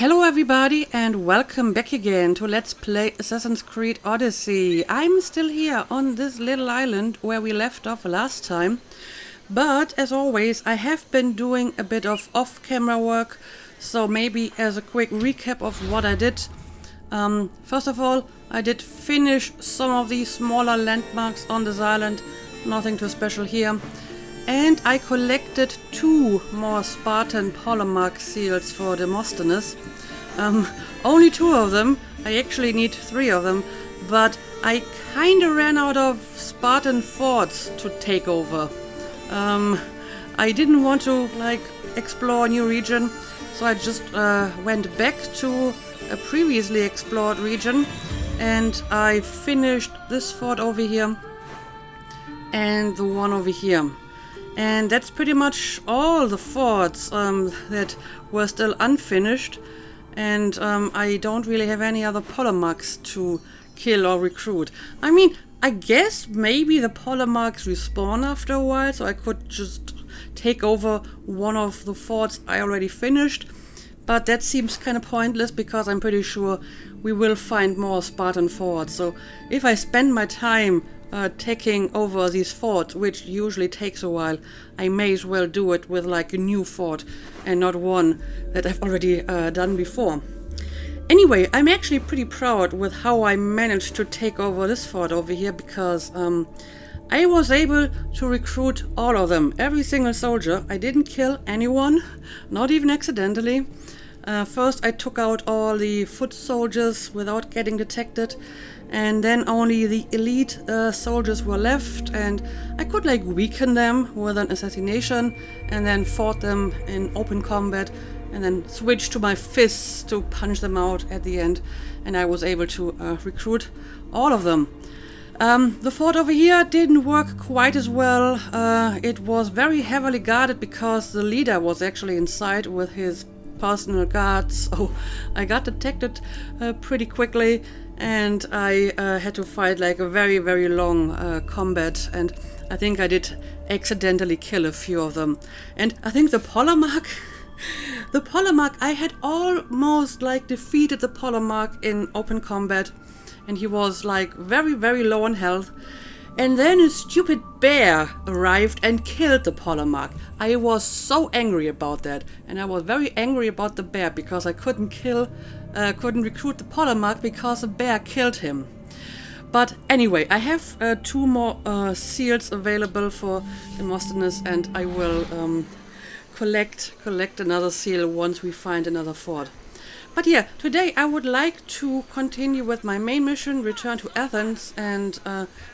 Hello everybody and welcome back again to Let's Play Assassin's Creed Odyssey. I'm still here on this little island where we left off last time. But as always, I have been doing a bit of off-camera work. So maybe as a quick recap of what I did. First of all, I did finish some of these smaller landmarks on this island. Nothing too special here. And I collected 2 more Spartan polemark seals for Demosthenes. Only 2 of them. I actually need 3 of them. But I kinda ran out of Spartan forts to take over. I didn't want to explore a new region. So I just went back to a previously explored region. And I finished this fort over here. And the one over here. And that's pretty much all the forts that were still unfinished. And I don't really have any other polemarks to kill or recruit. I mean, I guess maybe the polemarks respawn after a while, so I could just take over one of the forts I already finished. But that seems kind of pointless because I'm pretty sure we will find more Spartan forts. So if I spend my time taking over these forts, which usually takes a while, I may as well do it with a new fort and not one that I've already done before. Anyway, I'm actually pretty proud with how I managed to take over this fort over here because I was able to recruit all of them, every single soldier. I didn't kill anyone, not even accidentally. First I took out all the foot soldiers without getting detected. And then only the elite soldiers were left, and I could weaken them with an assassination and then fought them in open combat and then switched to my fists to punch them out at the end, and I was able to recruit all of them. The fort over here didn't work quite as well. It was very heavily guarded because the leader was actually inside with his personal guards, so I got detected pretty quickly. And I had to fight a very, very long combat, and I think I did accidentally kill a few of them. And I think the polemark, I had almost defeated the polemark in open combat, and he was very, very low on health. And then a stupid bear arrived and killed the polemark. I was so angry about that, and I was very angry about the bear because I couldn't recruit the polemark because the bear killed him. But anyway, I have 2 more seals available for Demosthenes, and I will collect another seal once we find another fort. But yeah, today I would like to continue with my main mission, return to Athens and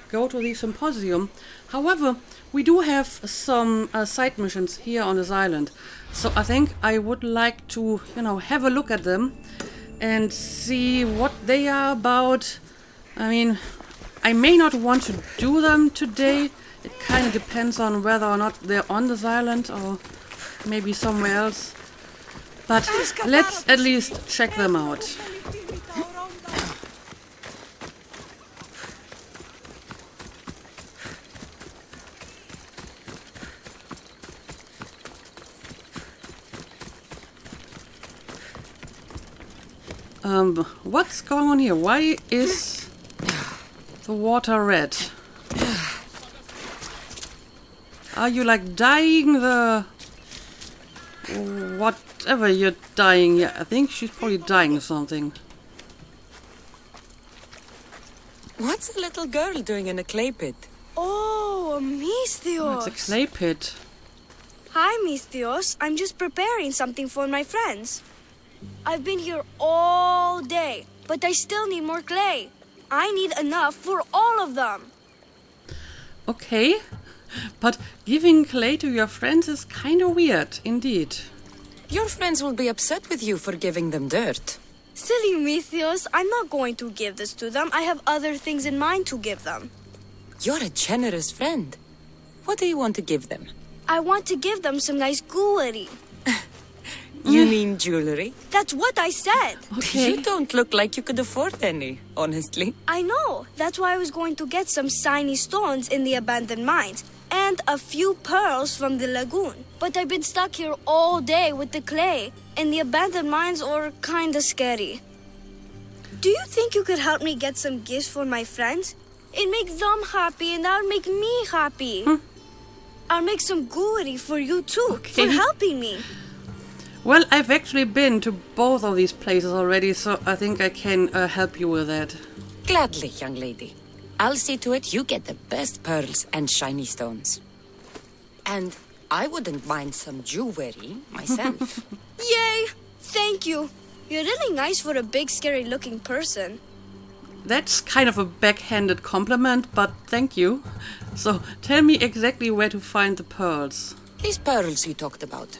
go to the Symposium. However, we do have some side missions here on this island. So I think I would like to, have a look at them and see what they are about. I mean, I may not want to do them today. It kind of depends on whether or not they're on this island or maybe somewhere else. But let's at least check them out. What's going on here? Why is the water red? Are you dying the... whatever you're dying? Yeah, I think she's probably dying of something. What's a little girl doing in a clay pit? Oh, Misthios! It's a clay pit. Hi, Misthios. I'm just preparing something for my friends. I've been here all day, but I still need more clay. I need enough for all of them. Okay, but giving clay to your friends is kind of weird, indeed. Your friends will be upset with you for giving them dirt. Silly Misthios, I'm not going to give this to them. I have other things in mind to give them. You're a generous friend. What do you want to give them? I want to give them some nice jewelry. You mean jewelry? That's what I said. Okay. You don't look like you could afford any, honestly. I know. That's why I was going to get some shiny stones in the abandoned mines and a few pearls from the lagoon. But I've been stuck here all day with the clay, and the abandoned mines are kinda scary. Do you think you could help me get some gifts for my friends? It makes them happy and that'll make me happy. I'll make some gooey for you too, for helping me. Well, I've actually been to both of these places already, so I think I can help you with that. Gladly, young lady. I'll see to it you get the best pearls and shiny stones. And I wouldn't mind some jewelry myself. Yay! Thank you. You're really nice for a big, scary-looking person. That's kind of a backhanded compliment, but thank you. So, tell me exactly where to find the pearls. These pearls you talked about.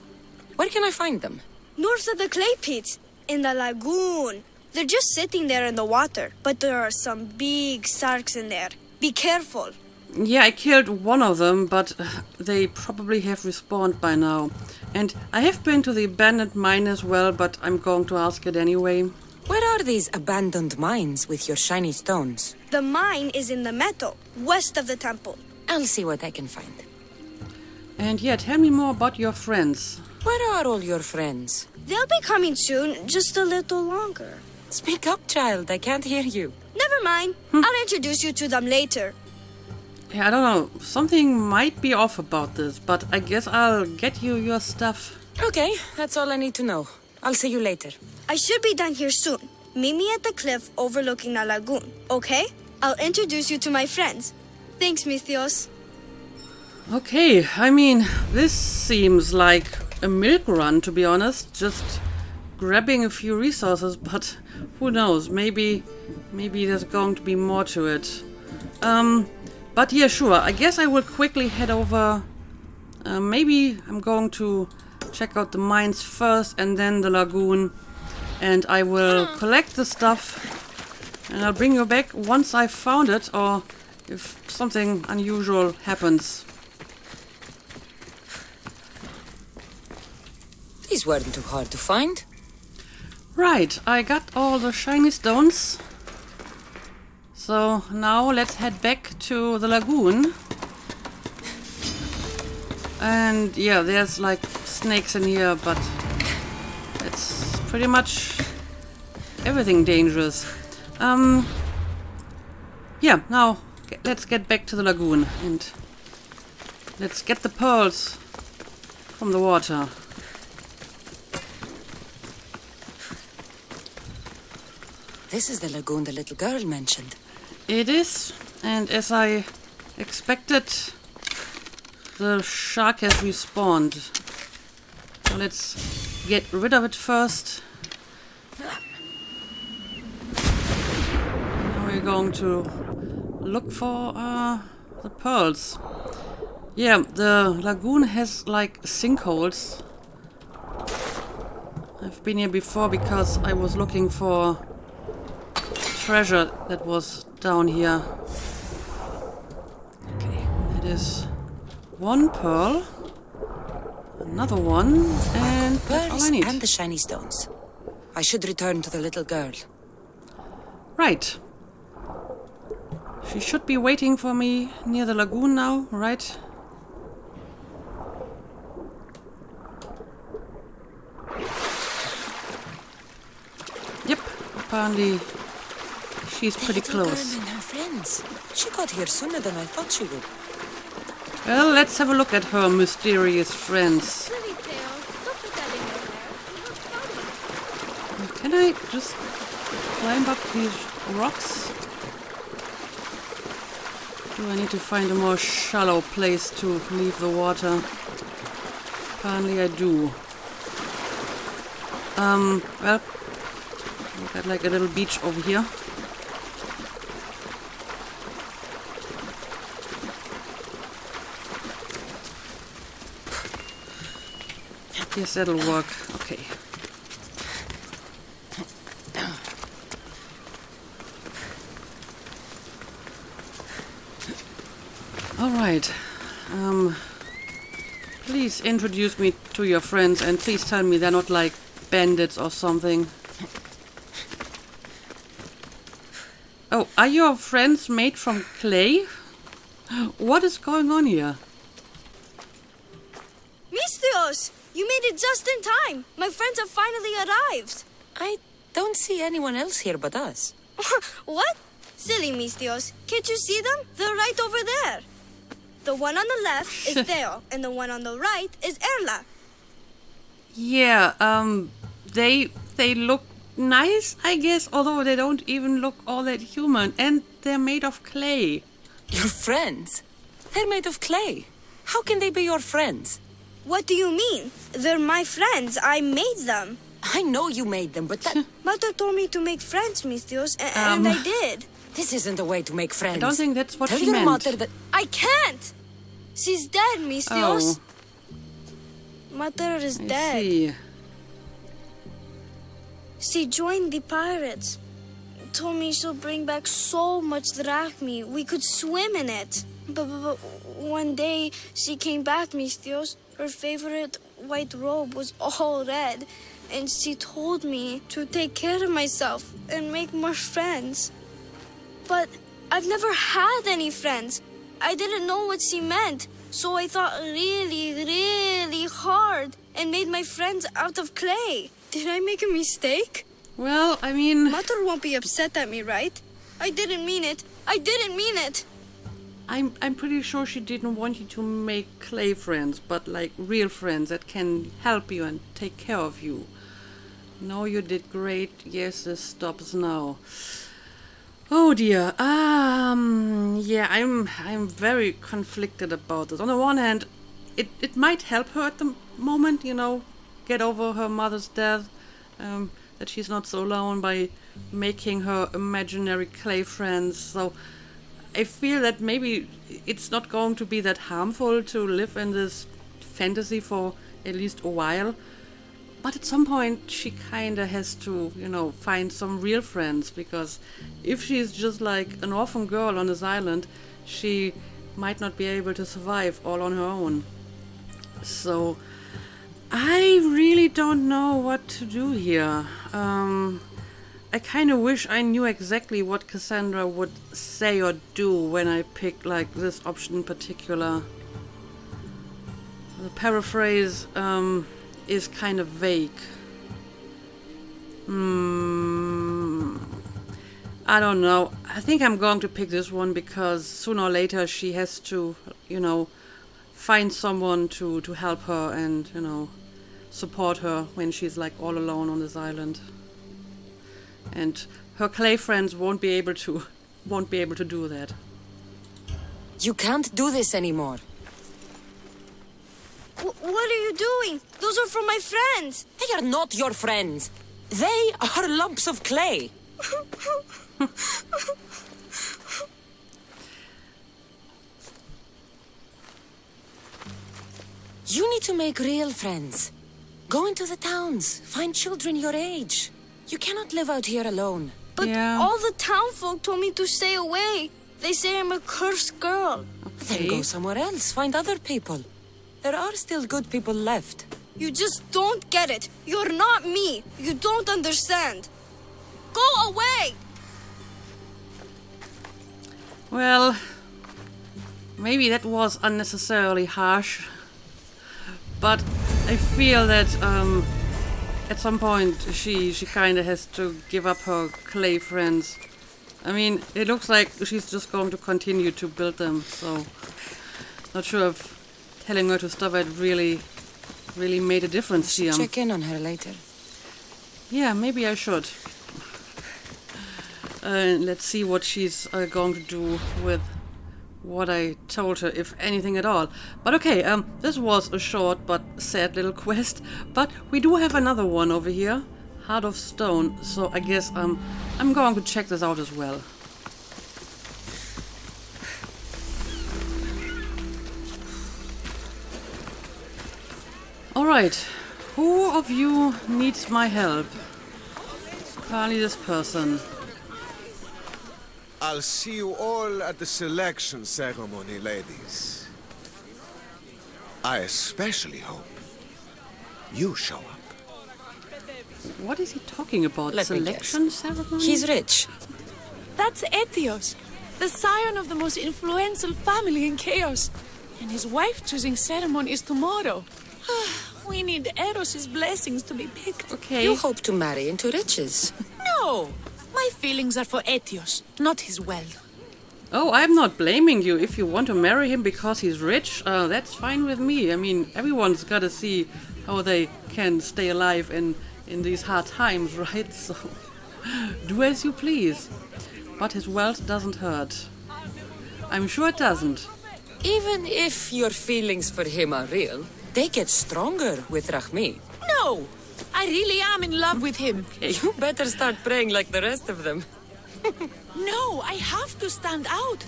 Where can I find them? North of the clay pits, in the lagoon. They're just sitting there in the water, but there are some big sharks in there. Be careful. Yeah, I killed one of them, but they probably have respawned by now. And I have been to the abandoned mine as well, but I'm going to ask it anyway. Where are these abandoned mines with your shiny stones? The mine is in the meadow, west of the temple. I'll see what I can find. And yeah, tell me more about your friends. Where are all your friends? They'll be coming soon, just a little longer. Speak up, child. I can't hear you. Never mind. I'll introduce you to them later. Yeah, I don't know. Something might be off about this, but I guess I'll get you your stuff. Okay, that's all I need to know. I'll see you later. I should be done here soon. Meet me at the cliff overlooking the lagoon, okay? I'll introduce you to my friends. Thanks, Mithios. Okay, I mean, this seems like a milk run, to be honest. Just grabbing a few resources, but who knows? Maybe there's going to be more to it. But yeah, sure. I guess I will quickly head over. Maybe I'm going to check out the mines first and then the lagoon. And I will collect the stuff. And I'll bring you back once I've found it or if something unusual happens. These weren't too hard to find. Right, I got all the shiny stones. So now let's head back to the lagoon. And yeah, there's like snakes in here, but it's pretty much everything dangerous. Yeah, now let's get back to the lagoon and let's get the pearls from the water. This is the lagoon the little girl mentioned. It is, and as I expected, the shark has respawned. So let's get rid of it first. Now we're going to look for the pearls. Yeah, the lagoon has like sinkholes. I've been here before because I was looking for treasure that was down here. Okay, that is one pearl, another one, and that's all I need. And the shiny stones. I should return to the little girl. Right. She should be waiting for me near the lagoon now, right? Yep, apparently she's pretty The little close. girl and her friends. She got here sooner than I thought she would. Well, let's have a look at her mysterious friends. Silly Theo, don't put that in your hair. You look funny. Can I just climb up these rocks? Do I need to find a more shallow place to leave the water? Apparently I do. Well, we've got like a little beach over here. Yes, that'll work. Okay. All right. Please introduce me to your friends and please tell me they're not like bandits or something. Oh, are your friends made from clay? What is going on here? Mistios! You made it just in time! My friends have finally arrived! I don't see anyone else here but us. What? Silly Mistios. Can't you see them? They're right over there. The one on the left is Theo, and the one on the right is Erla. Yeah, they look nice, I guess, although they don't even look all that human, and they're made of clay. Your friends? They're made of clay. How can they be your friends? What do you mean? They're my friends. I made them. I know you made them, but that... Mother told me to make friends, Mistios, and I did. This isn't the way to make friends. I don't think that's what Tell she your meant. mother that... I can't! She's dead, Mistios. Oh, Mother is I dead. see. She joined the pirates. Told me she'll bring back so much drachmi. We could swim in it. But one day she came back, Mistios. Her favorite white robe was all red. And she told me to take care of myself and make more friends. But I've never had any friends. I didn't know what she meant. So I thought really, really hard and made my friends out of clay. Did I make a mistake? Well, I mean, Mother won't be upset at me, right? I didn't mean it. I didn't mean it. I'm pretty sure she didn't want you to make clay friends, but like real friends that can help you and take care of you. No, you did great. Yes, this stops now. Oh dear. Yeah, I'm very conflicted about this. On the one hand, it might help her at the moment, you know, get over her mother's death, that she's not so alone by making her imaginary clay friends. So I feel that maybe it's not going to be that harmful to live in this fantasy for at least a while. But at some point she kinda has to, you know, find some real friends, because if she's just like an orphan girl on this island, she might not be able to survive all on her own. So I really don't know what to do here. I kind of wish I knew exactly what Cassandra would say or do when I picked like this option in particular. The paraphrase is kind of vague. I don't know. I think I'm going to pick this one because sooner or later she has to, you know, find someone to help her and, you know, support her when she's like all alone on this island. And her clay friends won't be able to do that. You can't do this anymore. What are you doing? Those are from my friends. They are not your friends. They are lumps of clay. You need to make real friends. Go into the towns. Find children your age. You cannot live out here alone. But Yeah. all the townfolk told me to stay away. They say I'm a cursed girl. Then go somewhere else. Find other people. There are still good people left. You just don't get it. You're not me. You don't understand. Go away! Well, maybe that was unnecessarily harsh, but I feel that at some point she kind of has to give up her clay friends. I mean, it looks like she's just going to continue to build them, so not sure if telling her to stop it really made a difference here. Check in on her later. Yeah, maybe I should. Let's see what she's going to do with what I told her, if anything at all. But okay, this was a short but sad little quest. But we do have another one over here, Heart of Stone. So I guess I'm going to check this out as well. Alright, who of you needs my help? Probably this person. I'll see you all at the selection ceremony, ladies. I especially hope you show up. What is he talking about? Let me Selection ceremony? He's rich. That's Etios, the scion of the most influential family in Chaos. And his wife-choosing ceremony is tomorrow. We need Eros's blessings to be picked. Okay. You hope to marry into riches. No! My feelings are for Etios, not his wealth. Oh, I'm not blaming you. If you want to marry him because he's rich, that's fine with me. I mean, everyone's got to see how they can stay alive in these hard times, right? So, do as you please. But his wealth doesn't hurt. I'm sure it doesn't. Even if your feelings for him are real, they get stronger with Rahmi. No! I really am in love with him. You better start praying like the rest of them. No, I have to stand out.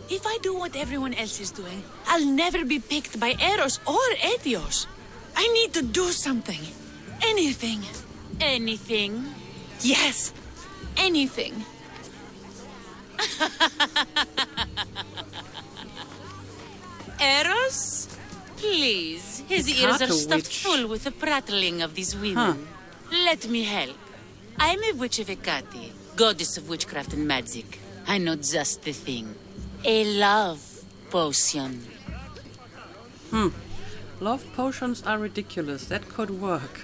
If I do what everyone else is doing, I'll never be picked by Eros or Etios. I need to do something. Anything. Anything. Yes, anything. Eros? Please, his ears are stuffed full with the prattling of these women. Let me help. I'm a witch of Hecate, goddess of witchcraft and magic. I know just the thing. A love potion. Love potions are ridiculous. That could work.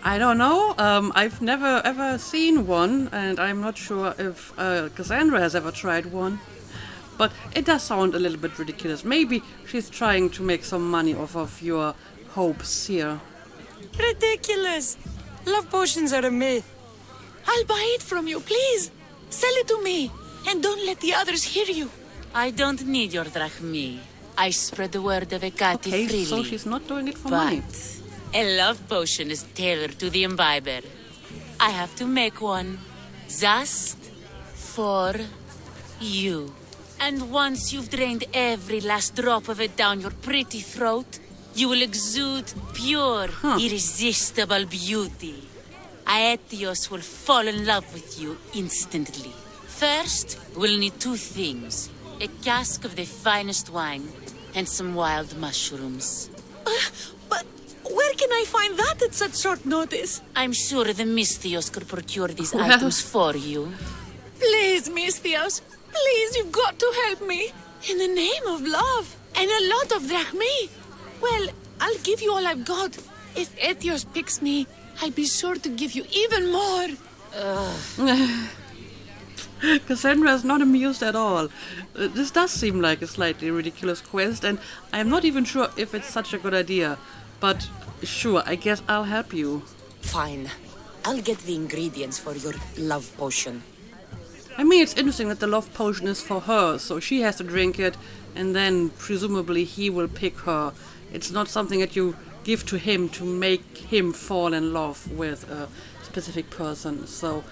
I don't know. I've never ever seen one, and I'm not sure if Cassandra has ever tried one. But it does sound a little bit ridiculous. Maybe she's trying to make some money off of your hopes here. Ridiculous! Love potions are a myth. I'll buy it from you, please. Sell it to me, and don't let the others hear you. I don't need your drachmi. I spread the word of Hecate Okay, freely. so she's not doing it for money. But a love potion is tailored to the imbiber. I have to make one just for you. And once you've drained every last drop of it down your pretty throat, you will exude pure, irresistible beauty. Aetios will fall in love with you instantly. First, we'll need two things. A cask of the finest wine and some wild mushrooms. But where can I find that at such short notice? I'm sure the Mystios could procure these items for you. Please, Mystios. Please, you've got to help me. In the name of love. And a lot of drachmi. Well, I'll give you all I've got. If Etios picks me, I'll be sure to give you even more. Cassandra is not amused at all. This does seem like a slightly ridiculous quest, and I'm not even sure if it's such a good idea. But sure, I guess I'll help you. Fine. I'll get the ingredients for your love potion. I mean, it's interesting that the love potion is for her, so she has to drink it, and then presumably he will pick her. It's not something that you give to him to make him fall in love with a specific person. So,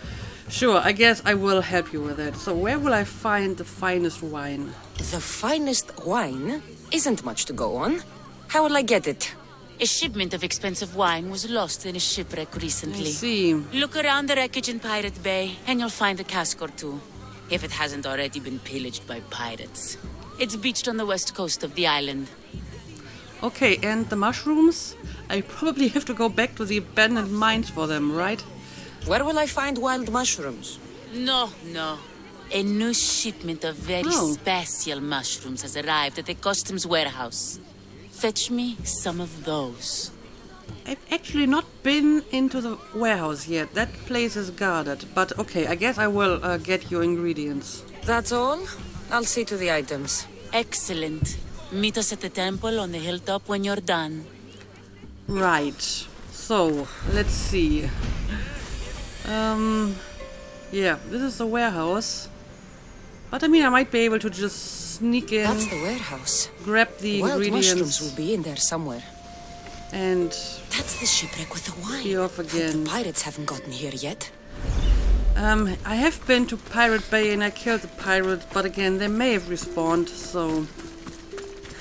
sure, I guess I will help you with it. So where will I find the finest wine? The finest wine isn't much to go on. How will I get it? A shipment of expensive wine was lost in a shipwreck I recently. see. Look around the wreckage in Pirate Bay, and you'll find a cask or two. If it hasn't already been pillaged by pirates. It's beached on the west coast of the island. Okay, and the mushrooms? I probably have to go back to the abandoned mines for them, right? Where will I find wild mushrooms? No. A new shipment of very special mushrooms has arrived at the customs warehouse. Fetch me some of those. I've actually not been into the warehouse yet. That place is guarded. But okay, I guess I will get your ingredients. That's all? I'll see to the items. Excellent. Meet us at the temple on the hilltop when you're done. Right. So, let's see. Yeah, this is the warehouse. But I mean, I might be able to just sneak in. That's the warehouse. Grab the Wild ingredients. mushrooms will be in there somewhere. And That's the shipwreck with the wine. be off Hope again. the pirates haven't gotten here yet. I have been to Pirate Bay and I killed the pirates, but again, they may have respawned, so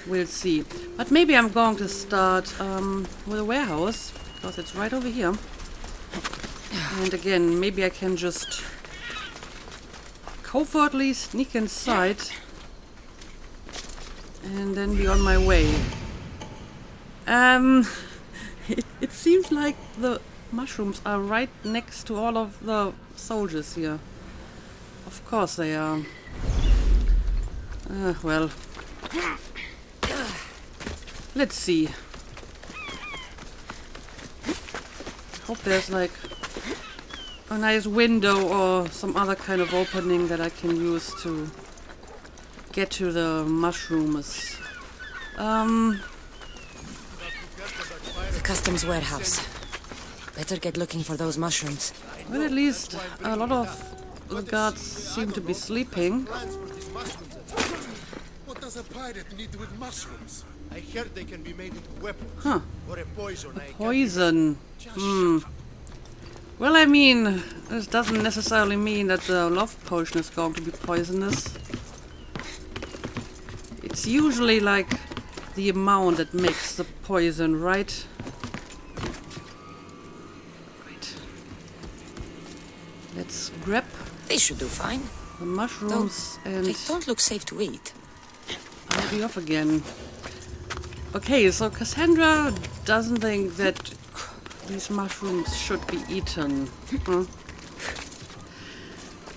we'll see. But maybe I'm going to start with a warehouse, because it's right over here. And again, maybe I can just covertly sneak inside and then be on my way. It seems like the mushrooms are right next to all of the soldiers here. Of course they are. Well. Let's see. Hope there's like a nice window or some other kind of opening that I can use to get to the mushrooms. The customs warehouse. Better get looking for those mushrooms. Well, at least a lot of the guards seem to be sleeping. What does a pirate need with mushrooms? I heard they can be made into weapons. Huh. Or a poison. Poison. Well, I mean, this doesn't necessarily mean that the love potion is going to be poisonous. It's usually like the amount that makes the poison, right? Right. Let's grab They should do fine. the mushrooms and They don't look safe to eat. I'll be off again. Okay, so Cassandra doesn't think that these mushrooms should be eaten.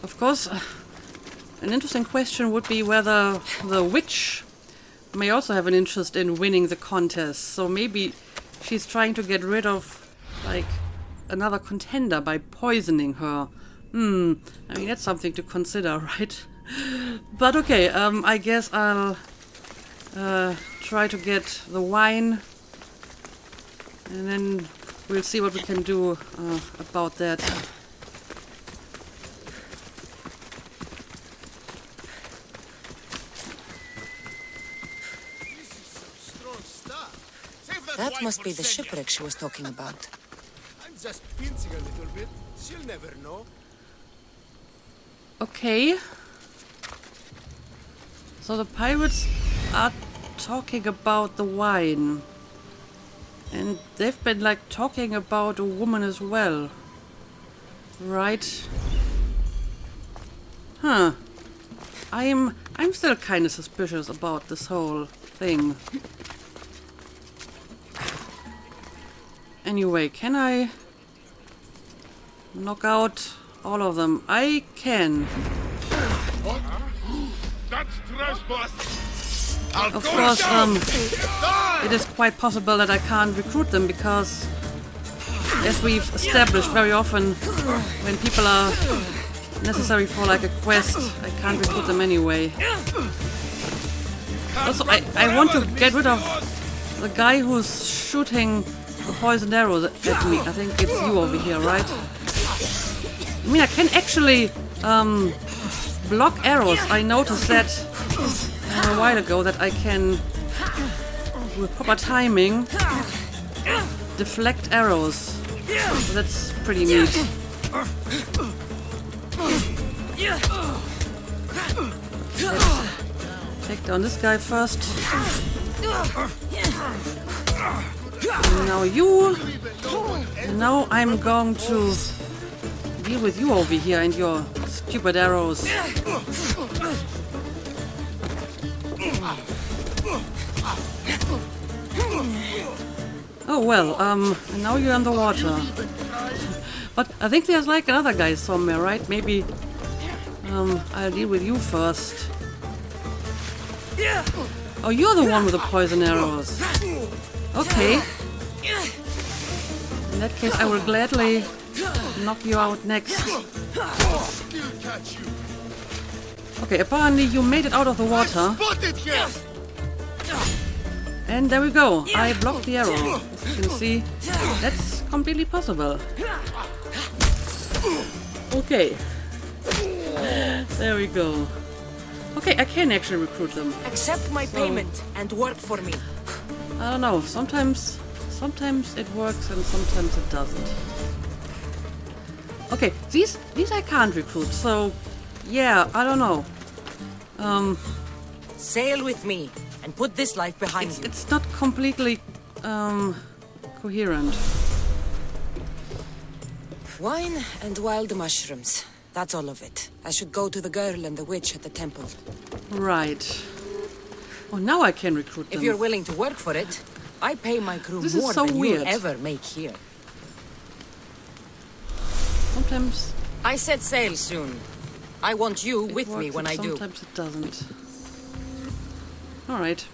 Of course, an interesting question would be whether the witch may also have an interest in winning the contest. So maybe she's trying to get rid of, like, another contender by poisoning her. I mean, that's something to consider, right? But okay, I guess I'll try to get the wine, and then we'll see what we can do about that. That must be the shipwreck she was talking about. I'm just pincing a little bit. She'll never know. Okay. So the pirates are talking about the wine. And they've been like talking about a woman as well. Right? Huh. I'm still kind of suspicious about this whole thing. Anyway, can I knock out all of them? I can. That's trespass. Of course, it is quite possible that I can't recruit them because, as we've established very often, when people are necessary for like a quest, I can't recruit them anyway. Also, I want to get rid of the guy who's shooting the poisoned arrows at me. I think it's you over here, right? I mean, I can actually block arrows. I noticed that a while ago, that I can, with proper timing, deflect arrows. So that's pretty neat. Let's take down this guy first. And now you. And now I'm going to deal with you over here and your stupid arrows. Oh well, and now you're underwater. But I think there's like another guy somewhere, right? Maybe I'll deal with you first. Oh, you're the one with the poison arrows. Okay. In that case, I will gladly knock you out next. Okay, apparently you made it out of the water. And there we go. I blocked the arrow. As you can see, that's completely possible. Okay. There we go. Okay, I can actually recruit them. Accept my payment and work for me. I don't know. Sometimes it works and sometimes it doesn't. Okay, these I can't recruit. So, yeah, I don't know. Sail with me and put this life behind you. It's not completely coherent. Wine and wild mushrooms. That's all of it. I should go to the girl and the witch at the temple. Right. Oh, now I can recruit them. If you're willing to work for it, I pay my crew This is more so than weird. you'll ever make here. Sometimes I set sail soon. I want you it with me works when and I do. sometimes it doesn't. Alright.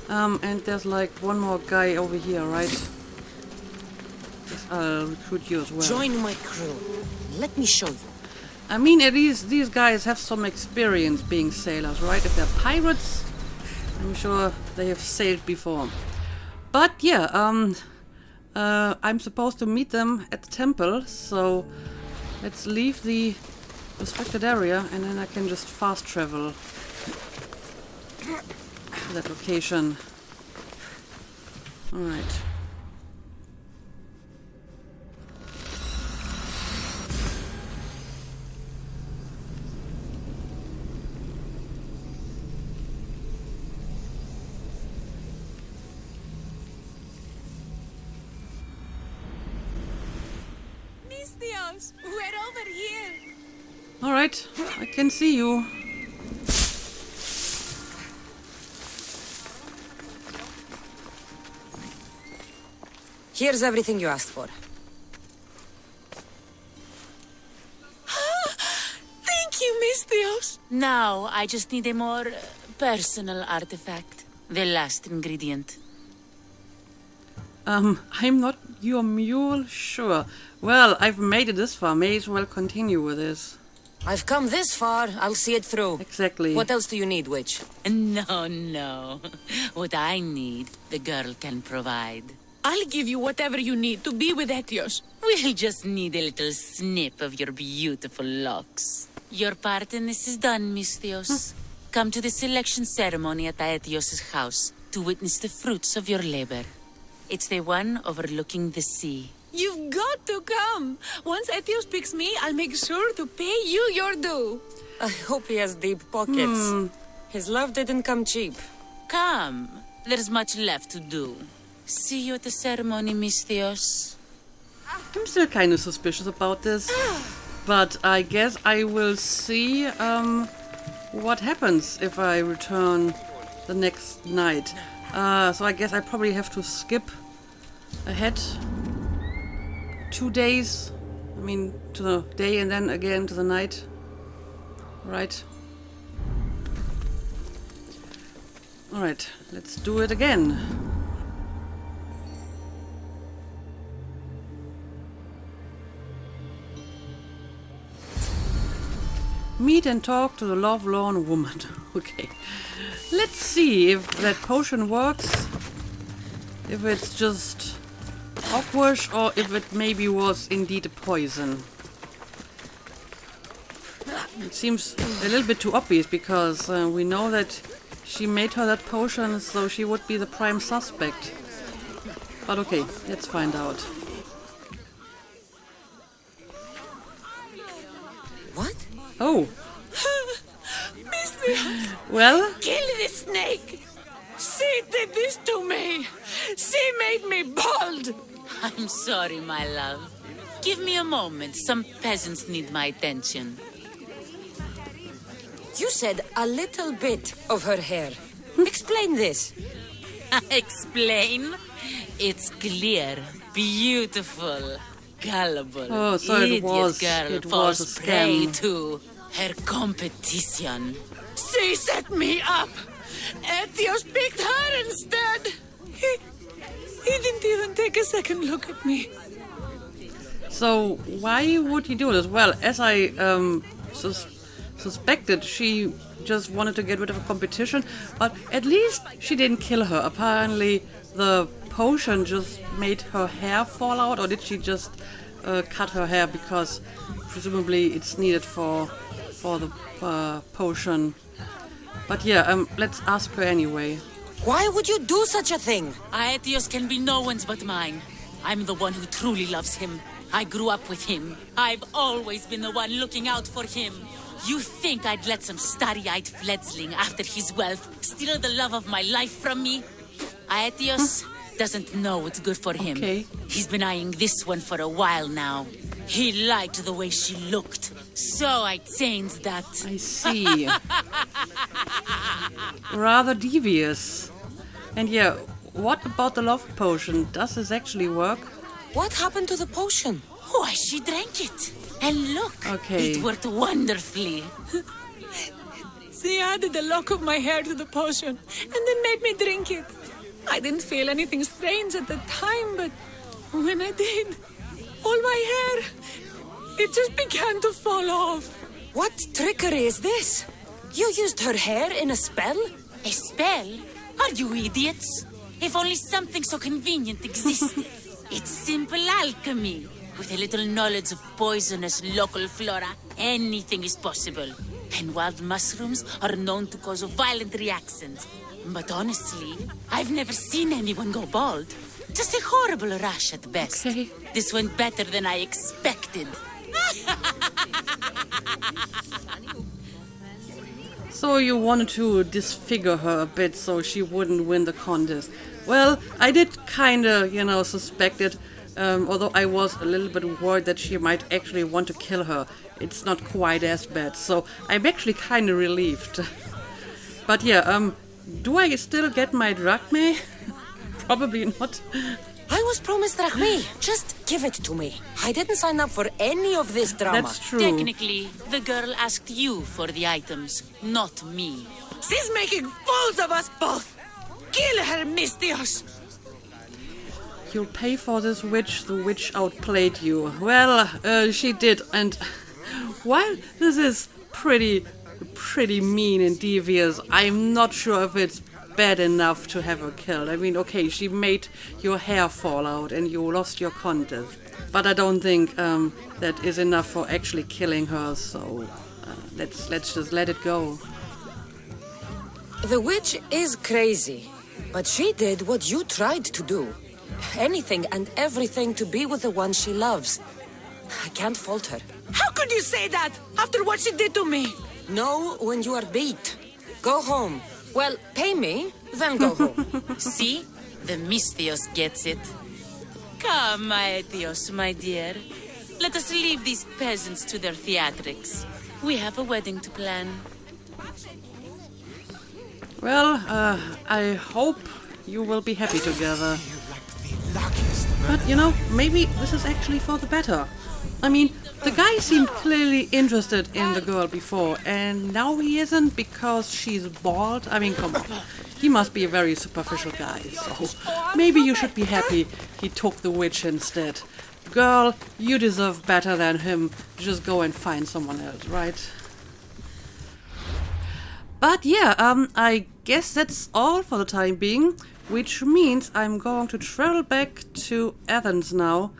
And there's like one more guy over here, right? Yes, I'll recruit you as well. Join my crew. Let me show you. I mean, at least these guys have some experience being sailors, right? If they're pirates, I'm sure they have sailed before. But yeah, I'm supposed to meet them at the temple, so let's leave the restricted area and then I can just fast travel to that location. Alright. Mistios, we're over here. Alright, I can see you. Here's everything you asked for. Thank you, Mistios. Now, I just need a more personal artifact. The last ingredient. I'm not your mule, sure. Well, I've made it this far, may as well continue with this. I've come this far, I'll see it through. Exactly. What else do you need, witch? No. What I need, the girl can provide. I'll give you whatever you need to be with Etios. We'll just need a little snip of your beautiful locks. Your part in this is done, Mistios. Come to the selection ceremony at Aetios' house to witness the fruits of your labor. It's the one overlooking the sea. You've got to come. Once Etios picks me, I'll make sure to pay you your due. I hope he has deep pockets. His love didn't come cheap. Come. There's much left to do. See you at the ceremony, Mistios. I'm still kind of suspicious about this. But I guess I will see what happens if I return the next night. So I guess I probably have to skip ahead 2 days. I mean, to the day and then again to the night. Right. Alright, let's do it again. Meet and talk to the lovelorn woman. Okay. Let's see if that potion works. If it's just hogwash or if it maybe was indeed a poison. It seems a little bit too obvious because we know that she made her that potion, so she would be the prime suspect. But okay, let's find out. What? Oh, Mistios, well, kill the snake. She did this to me. She made me bald. I'm sorry, my love. Give me a moment. Some peasants need my attention. You said a little bit of her hair. Explain this. Explain? It's clear, beautiful, gullible. Oh, so it idiot was- girl it was falls a prey scam. to her competition. She set me up. Etios picked her instead. He didn't even take a second look at me. so why would he do this? Well, as I suspected, she just wanted to get rid of a competition, but at least she didn't kill her. Apparently, the potion just made her hair fall out, or did she just cut her hair because presumably it's needed for the potion? But yeah, let's ask her anyway. Why would you do such a thing? Aetios can be no one's but mine. I'm the one who truly loves him. I grew up with him. I've always been the one looking out for him. You think I'd let some starry-eyed fledgling after his wealth steal the love of my life from me? Aetios doesn't know what's good for him. Okay. He's been eyeing this one for a while now. He liked the way she looked, so I changed that. I see. Rather devious. And yeah, what about the love potion? Does this actually work? What happened to the potion? Why, she drank it. And look, Okay. it worked wonderfully. She added a lock of my hair to the potion and then made me drink it. I didn't feel anything strange at the time, but when I did, all my hair, it just began to fall off. What trickery is this? You used her hair in a spell? A spell? Are you idiots? If only something so convenient existed. It's simple alchemy. With a little knowledge of poisonous local flora, anything is possible. And wild mushrooms are known to cause violent reactions. But honestly, I've never seen anyone go bald. Just a horrible rash at best. Okay. This went better than I expected. So you wanted to disfigure her a bit so she wouldn't win the contest. Well, I did kinda, suspect it. Although I was a little bit worried that she might actually want to kill her. It's not quite as bad, so I'm actually kinda relieved. But yeah, do I still get my drachma? Probably not. I was promised drachma. Just give it to me. I didn't sign up for any of this drama. That's true. Technically, the girl asked you for the items, not me. She's making fools of us both. Kill her, Mistios. You'll pay for this witch. The witch outplayed you. Well, she did, and while this is pretty mean and devious, I'm not sure if it's bad enough to have her killed. I mean, okay, she made your hair fall out and you lost your contest, but I don't think that is enough for actually killing her. So let's just let it go. The witch is crazy, but she did what you tried to do. Anything and everything to be with the one she loves. I can't fault her. How could you say that after what she did to me? Know when you are beat. Go home. Well, pay me, then go home. See? The Mistios gets it. Come, Aetios, my dear. Let us leave these peasants to their theatrics. We have a wedding to plan. Well, I hope you will be happy together. But, maybe this is actually for the better. I mean, the guy seemed clearly interested in the girl before, and now he isn't because she's bald. I mean, come on. He must be a very superficial guy, so maybe you should be happy he took the witch instead. Girl, you deserve better than him. Just go and find someone else, right? But yeah, I guess that's all for the time being, which means I'm going to travel back to Athens now,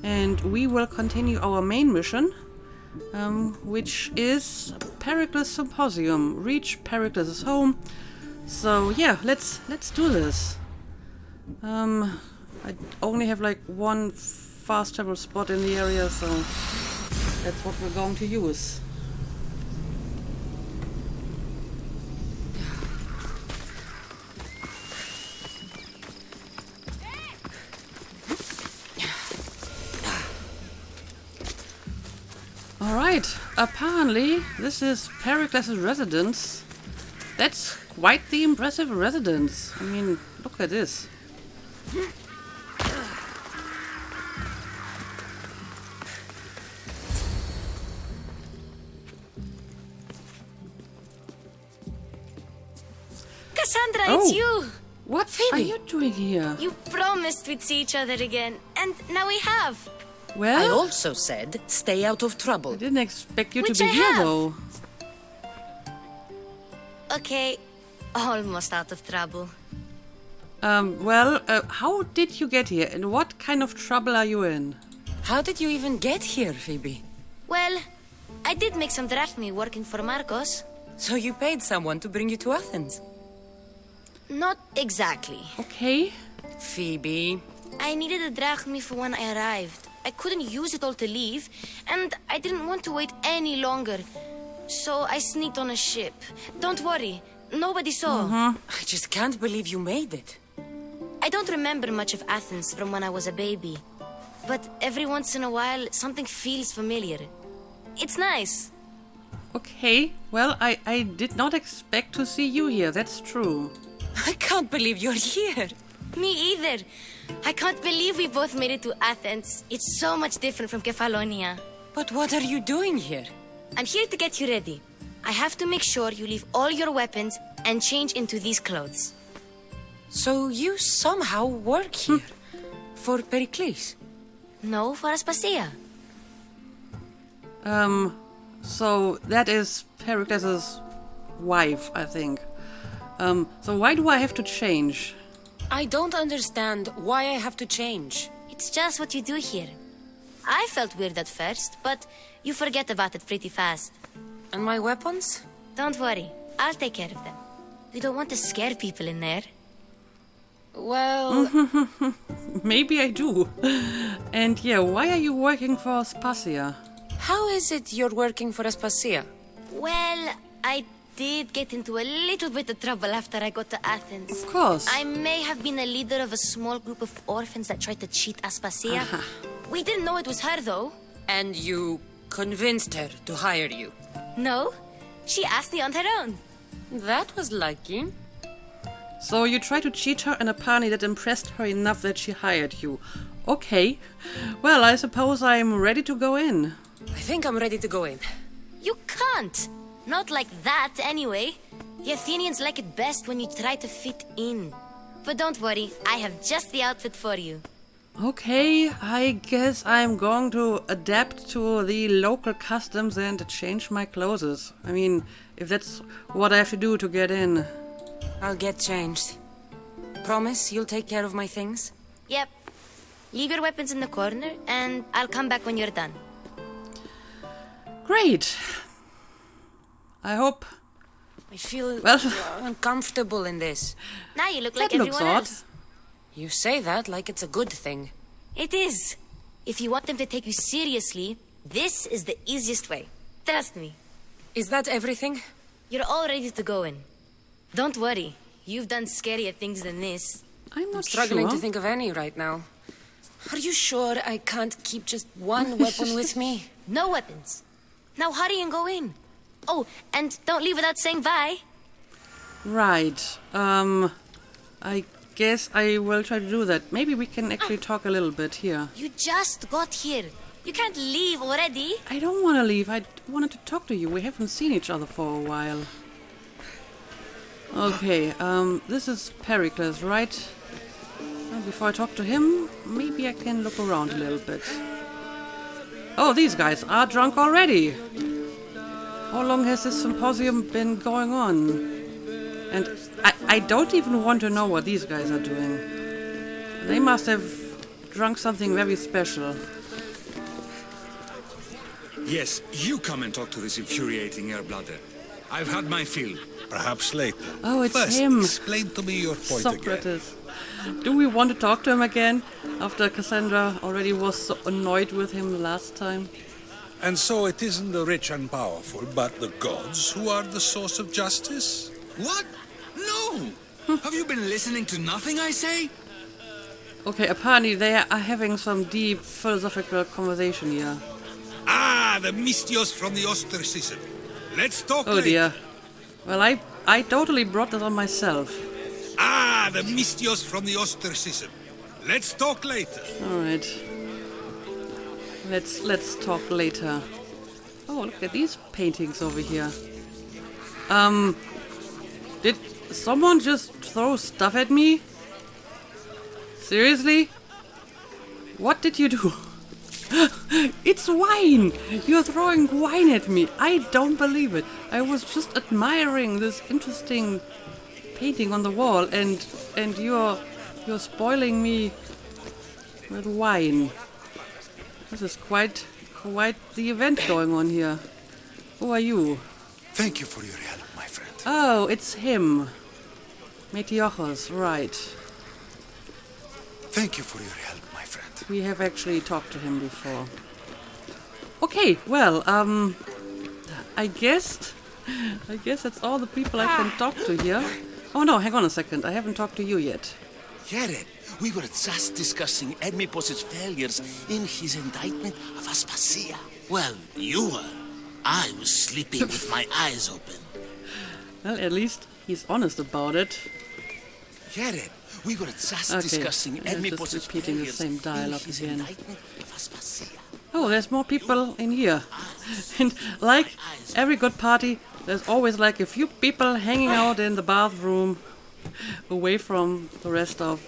and we will continue our main mission, which is Pericles' Symposium. Reach Pericles' home. So yeah, let's do this. I only have like one fast travel spot in the area, so that's what we're going to use. Alright, apparently this is Pericles' residence. That's quite the impressive residence. I mean, look at this. Cassandra, Oh. it's you! What are you doing here? You promised we'd see each other again, and now we have. I Well, also said, stay out of trouble. I didn't expect you Which to be I here have. though. Okay, almost out of trouble. How did you get here and what kind of trouble are you in? How did you even get here, Phoebe? Well, I did make some drachmi working for Marcos. So you paid someone to bring you to Athens? Not exactly. Okay. Phoebe. I needed a drachmi for when I arrived. I couldn't use it all to leave, and I didn't want to wait any longer. So I sneaked on a ship. Don't worry, nobody saw. I just can't believe you made it. I don't remember much of Athens from when I was a baby. but every once in a while something feels familiar. It's nice. Okay, well, I did not expect to see you here, that's true. I can't believe you're here. Me either. I can't believe we both made it to Athens. It's so much different from Kefalonia. But what are you doing here? I'm here to get you ready. I have to make sure you leave all your weapons and change into these clothes. So you somehow work here for Pericles? No, for Aspasia. So that is Pericles' wife, I think. So why do I have to change? I don't understand why I have to change. It's just what you do here. I felt weird at first, but you forget about it pretty fast. And my weapons? Don't worry, I'll take care of them. We don't want to scare people in there. Well... Maybe I do. And yeah, why are you working for Aspasia? How is it you're working for Aspasia? Well, I did get into a little bit of trouble after I got to Athens. Of course. I may have been a leader of a small group of orphans that tried to cheat Aspasia. We didn't know it was her, though. And you convinced her to hire you? No, she asked me on her own. That was lucky. So you tried to cheat her in a party that impressed her enough that she hired you. Okay. Well, I suppose I'm ready to go in. I think I'm ready to go in. You can't. Not like that, anyway. The Athenians like it best when you try to fit in. But don't worry, I have just the outfit for you. Okay, I guess I'm going to adapt to the local customs and change my clothes. I mean, if that's what I have to do to get in. I'll get changed. Promise you'll take care of my things? Yep. Leave your weapons in the corner, and I'll come back when you're done. Great. I hope. I feel Well, uncomfortable in this. Now you look that like looks everyone odd. else. You say that like it's a good thing. It is. If you want them to take you seriously, this is the easiest way. Trust me. Is that everything? You're all ready to go in. Don't worry. You've done scarier things than this. I'm not Struggling sure. to think of any right now. Are you sure I can't keep just one weapon with me? No weapons. Now hurry and go in. Oh, and don't leave without saying bye. Right. I guess I will try to do that. Maybe we can actually talk a little bit here. You just got here. You can't leave already. I don't want to leave. I wanted to talk to you. We haven't seen each other for a while. Okay, this is Pericles, right? Before I talk to him, maybe I can look around a little bit. Oh, these guys are drunk already. How long has this symposium been going on? And I don't even want to know what these guys are doing. They must have drunk something very special. Yes, you come and talk to this infuriating air-blooder. I've had my fill. Perhaps later. Oh, it's First, him. explain to me your point again. Socrates. Do we want to talk to him again? After Cassandra already was so annoyed with him last time. And so it isn't the rich and powerful, but the gods who are the source of justice? What? No! Have you been listening to nothing I say? Okay, apparently they are having some deep philosophical conversation here. Ah, the mystios from the ostracism. Let's talk Oh later. dear. Well, I totally brought this on myself. Ah, the mystios from the ostracism. Let's talk later. Alright. Let's talk later. Oh, look at these paintings over here. Did someone just throw stuff at me? Seriously? What did you do? It's wine! You're throwing wine at me. I don't believe it. I was just admiring this interesting painting on the wall, and you're spoiling me with wine. This is quite the event going on here. Who are you? Thank you for your help, my friend. Oh, it's him. Metiochos, right. Thank you for your help, my friend. We have actually talked to him before. Okay, well, I guess that's all the people I can talk to here. Oh no, hang on a second. I haven't talked to you yet. Get it? We were just discussing Hermipos's failures in his indictment of Aspasia. Well, you were. I was sleeping with my eyes open. Well, at least he's honest about it. Get it? We were just discussing just repeating the same dialogue his again. indictment of Aspasia. Oh, there's more people in here. And like every good party, there's always like a few people hanging out in the bathroom away from the rest of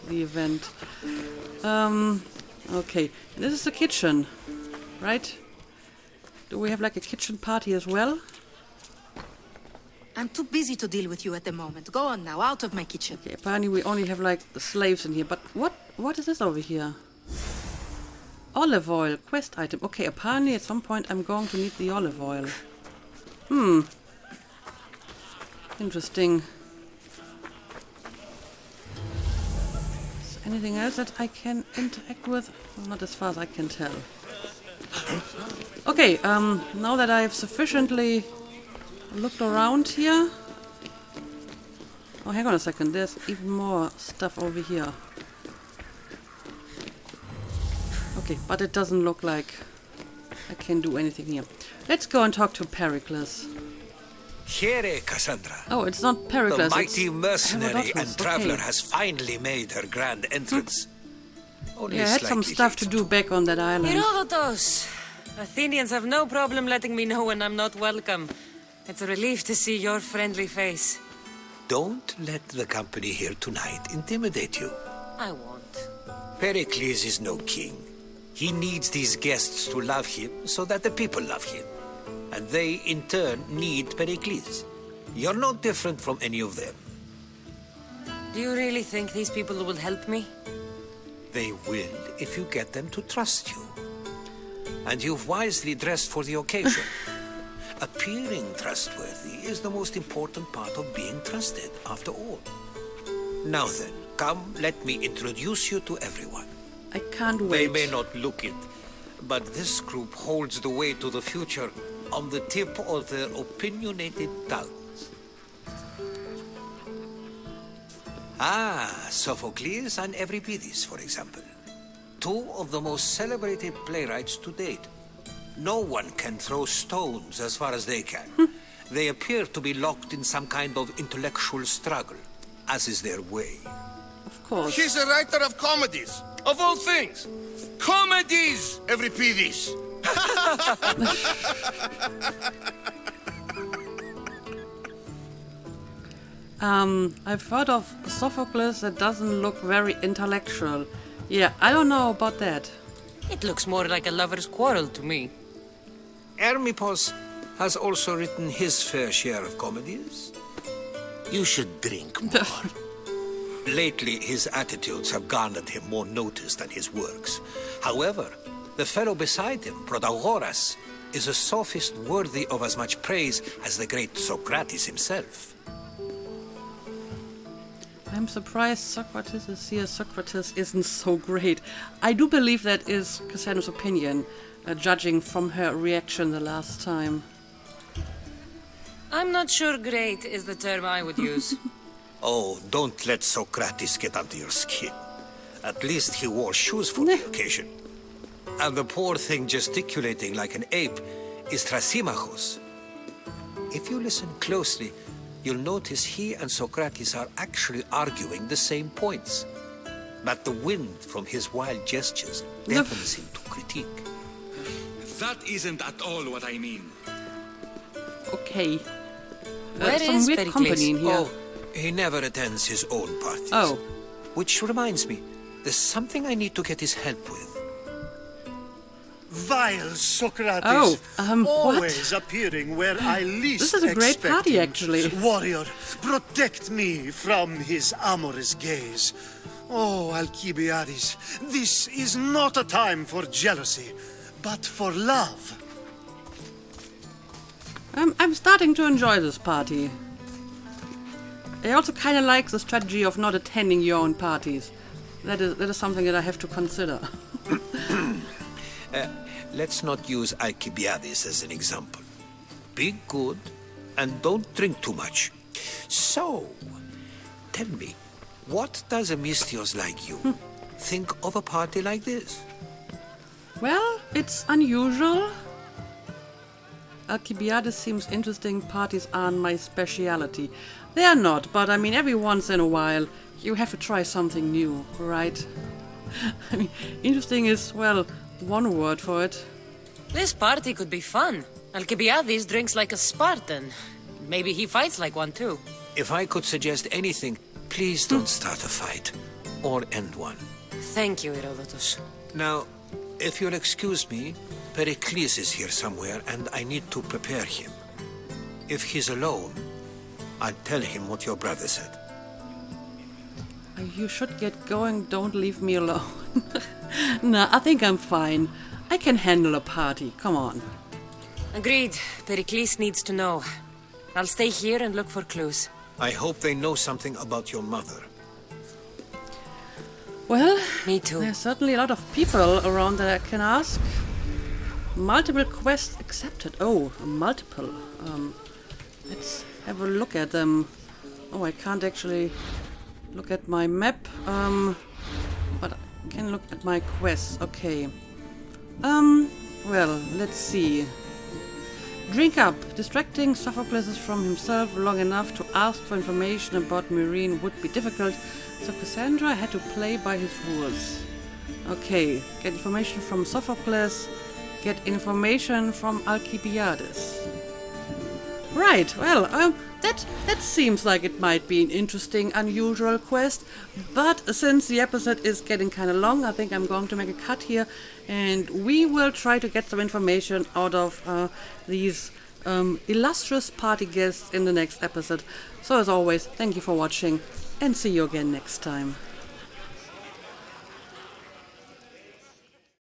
the event. Okay, this is the kitchen, right? Do we have like a kitchen party as well? I'm too busy to deal with you at the moment. Go on now, out of my kitchen. Okay, apparently we only have like slaves in here, but what is this over here? Olive oil, quest item. Okay, apparently at some point I'm going to need the olive oil. Interesting. Is there anything else that I can interact with? Well, not as far as I can tell. Okay, now that I've sufficiently looked around here. Oh, hang on a second. There's even more stuff over here. Okay, but it doesn't look like I can do anything here. Let's go and talk to Pericles. Here, Cassandra. Oh, it's not Pericles. The mighty it's mercenary Herodotus. and traveler Okay. has finally made her grand entrance. Only Yeah, I had some slightly stuff to late. do back on that island. Herodotus! Athenians have no problem letting me know when I'm not welcome. It's a relief to see your friendly face. Don't let the company here tonight intimidate you. I won't. Pericles is no king. He needs these guests to love him so that the people love him. And they, in turn, need Pericles. You're no different from any of them. Do you really think these people will help me? They will if you get them to trust you. And you've wisely dressed for the occasion. Appearing trustworthy is the most important part of being trusted, after all. Now then, come, let me introduce you to everyone. I can't wait. They may not look it, but this group holds the way to the future on the tip of their opinionated tongues. Ah, Sophocles and Euripides, for example. Two of the most celebrated playwrights to date. No one can throw stones as far as they can. They appear to be locked in some kind of intellectual struggle, as is their way. Of course. He's a writer of comedies, of all things. Comedies, Euripides. I've heard of Sophocles that doesn't look very intellectual. Yeah, I don't know about that. It looks more like a lover's quarrel to me. Hermippos has also written his fair share of comedies. You should drink more. Lately, his attitudes have garnered him more notice than his works. However, the fellow beside him, Protagoras, is a sophist worthy of as much praise as the great Socrates himself. I'm surprised Socrates is here. Socrates isn't so great. I do believe that is Cassandra's opinion, judging from her reaction the last time. I'm not sure great is the term I would use. Oh, don't let Socrates get under your skin. At least he wore shoes for the occasion. And the poor thing gesticulating like an ape is Thrasymachos. If you listen closely, you'll notice he and Socrates are actually arguing the same points. But the wind from his wild gestures deafens him to critique. That isn't at all what I mean. Okay. Where some is weird Pericles? company in here. Oh, he never attends his own parties. Oh. Which reminds me, there's something I need to get his help with. Vile Socrates, Oh, always what? appearing where I least This is a great expect party, him. actually. Warrior, protect me from his amorous gaze. Oh, Alcibiades, this is not a time for jealousy, but for love. I'm starting to enjoy this party. I also kind of like the strategy of not attending your own parties. That is something that I have to consider. Let's not use Alcibiades as an example. Be good and don't drink too much. So, tell me, What does a Mystios like you think of a party like this? Well, it's unusual. Alcibiades seems interesting. Parties aren't my speciality. They are not, but I mean, every once in a while, you have to try something new, right? I mean, interesting is, well, one word for it. This party could be fun. Alcibiades drinks like a Spartan. Maybe he fights like one too. If I could suggest anything, please don't start a fight. Or end one. Thank you, Herodotus. Now, if you'll excuse me, Pericles is here somewhere and I need to prepare him. If he's alone, I'll tell him what your brother said. You should get going, don't leave me alone. Nah, I think I'm fine. I can handle a party, come on. Agreed. Pericles needs to know. I'll stay here and look for clues. I hope they know something about your mother. Well, me too. There's certainly a lot of people around that I can ask. Multiple quests accepted. Oh, multiple. Let's have a look at them. Oh, I can't actually look at my map. But I can look at my quests. Okay. Well, let's see. Drink up. Distracting Sophocles from himself long enough to ask for information about Myrine would be difficult, so Cassandra had to play by his rules. Okay, get information from Sophocles, get information from Alcibiades. Right, well, that seems like it might be an interesting, unusual quest, but since the episode is getting kind of long, I think I'm going to make a cut here, and we will try to get some information out of these illustrious party guests in the next episode. So as always, thank you for watching, and see you again next time.